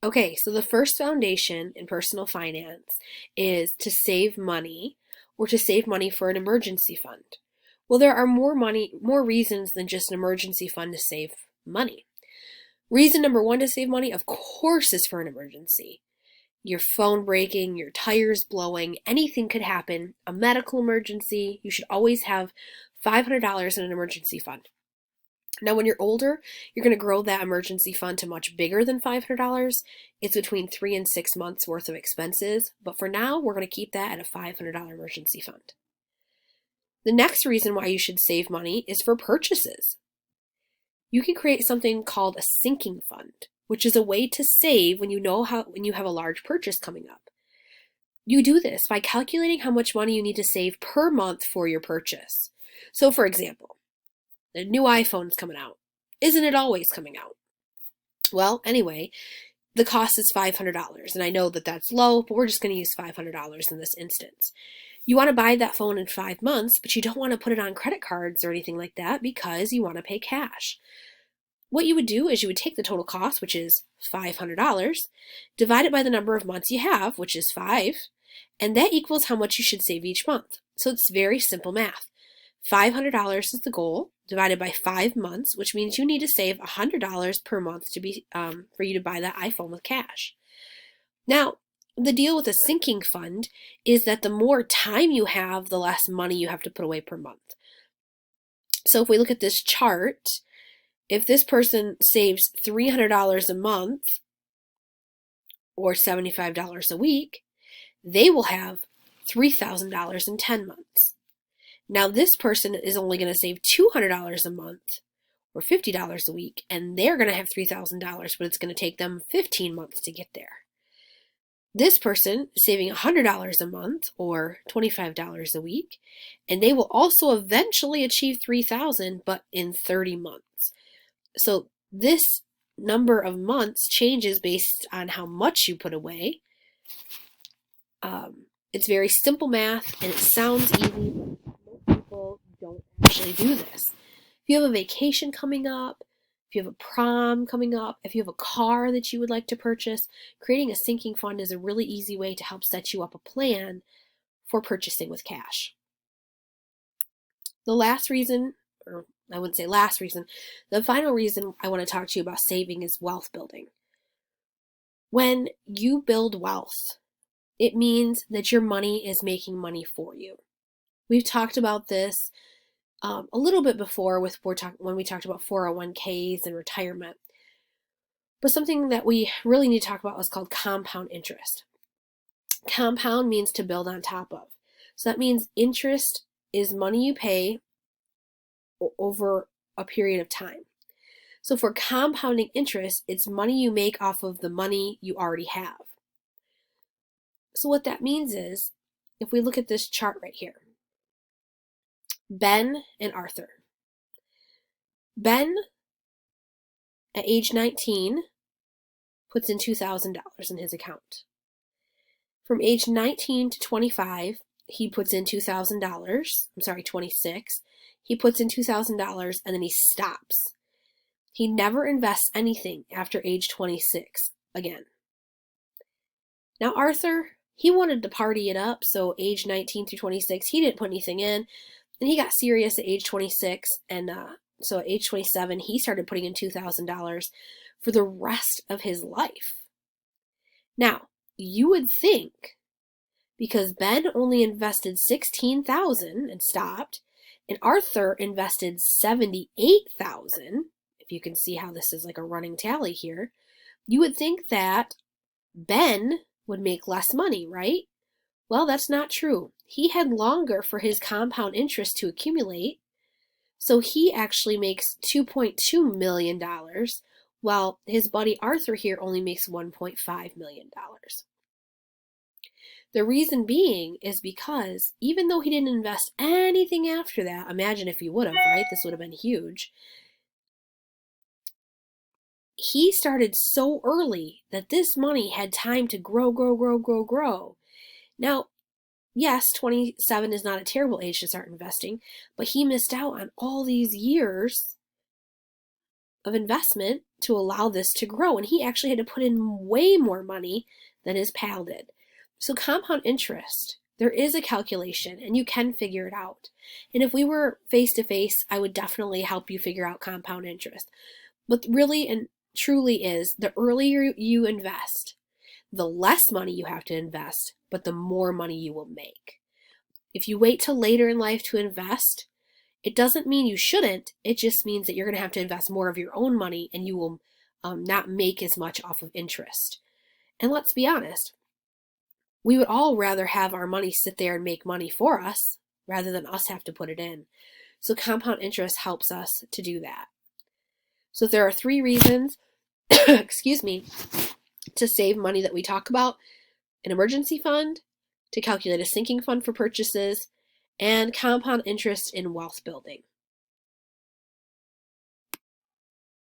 Okay, so the first foundation in personal finance is to save money or to save money for an emergency fund. Well, there are more reasons than just an emergency fund to save money. Reason number one to save money, of course, is for an emergency. Your phone breaking, your tires blowing, anything could happen. A medical emergency, you should always have $500 in an emergency fund. Now, when you're older, you're going to grow that emergency fund to much bigger than $500. It's between 3 and 6 months worth of expenses, but for now, we're going to keep that at a $500 emergency fund. The next reason why you should save money is for purchases. You can create something called a sinking fund, which is a way to save when you have a large purchase coming up. You do this by calculating how much money you need to save per month for your purchase. So, for example, the new iPhone's coming out. Isn't it always coming out? Well, anyway, the cost is $500, and I know that that's low, but we're just going to use $500 in this instance. You want to buy that phone in 5 months, but you don't want to put it on credit cards or anything like that because you want to pay cash. What you would do is you would take the total cost, which is $500, divide it by the number of months you have, which is 5, and that equals how much you should save each month. So it's very simple math. $500 is the goal, divided by 5 months, which means you need to save $100 per month for you to buy that iPhone with cash. Now, the deal with a sinking fund is that the more time you have, the less money you have to put away per month. So if we look at this chart, if this person saves $300 a month or $75 a week, they will have $3,000 in 10 months. Now this person is only going to save $200 a month or $50 a week, and they're going to have $3,000, but it's going to take them 15 months to get there. This person is saving $100 a month or $25 a week, and they will also eventually achieve $3,000, but in 30 months. So this number of months changes based on how much you put away. It's very simple math, and it sounds easy, but most people don't actually do this. If you have a vacation coming up, if you have a prom coming up, if you have a car that you would like to purchase, creating a sinking fund is a really easy way to help set you up a plan for purchasing with cash. The last reason, or I wouldn't say last reason, the final reason I want to talk to you about saving is wealth building. When you build wealth, it means that your money is making money for you. We've talked about this a little bit before when we talked about 401ks and retirement. But something that we really need to talk about is called compound interest. Compound means to build on top of. So that means interest is money you pay over a period of time. So for compounding interest, it's money you make off of the money you already have. So what that means is, if we look at this chart right here, Ben and Arthur. Ben, at age 19, puts in $2,000 in his account. From age 19 to 25, he puts in $26. He puts in $2,000 and then he stops. He never invests anything after age 26 again. Now Arthur, he wanted to party it up, so age 19 through 26, he didn't put anything in, and he got serious at age 26, and so at age 27, he started putting in $2,000 for the rest of his life. Now, you would think, because Ben only invested $16,000 and stopped, and Arthur invested $78,000, if you can see how this is like a running tally here, you would think that Ben would make less money, right? Well, that's not true. He had longer for his compound interest to accumulate, so he actually makes $2.2 million, while his buddy Arthur here only makes $1.5 million. The reason being is because even though he didn't invest anything after that, imagine if he would have, right? This would have been huge. He started so early that this money had time to grow. Now, yes, 27 is not a terrible age to start investing, but he missed out on all these years of investment to allow this to grow. And he actually had to put in way more money than his pal did. So compound interest, there is a calculation and you can figure it out. And if we were face to face, I would definitely help you figure out compound interest. But really and truly is, the earlier you invest, the less money you have to invest, but the more money you will make. If you wait till later in life to invest, it doesn't mean you shouldn't. It just means that you're going to have to invest more of your own money and you will not make as much off of interest. And let's be honest, we would all rather have our money sit there and make money for us rather than us have to put it in. So compound interest helps us to do that. So there are 3 reasons, excuse me, to save money that we talk about: an emergency fund, to calculate a sinking fund for purchases, and compound interest in wealth building.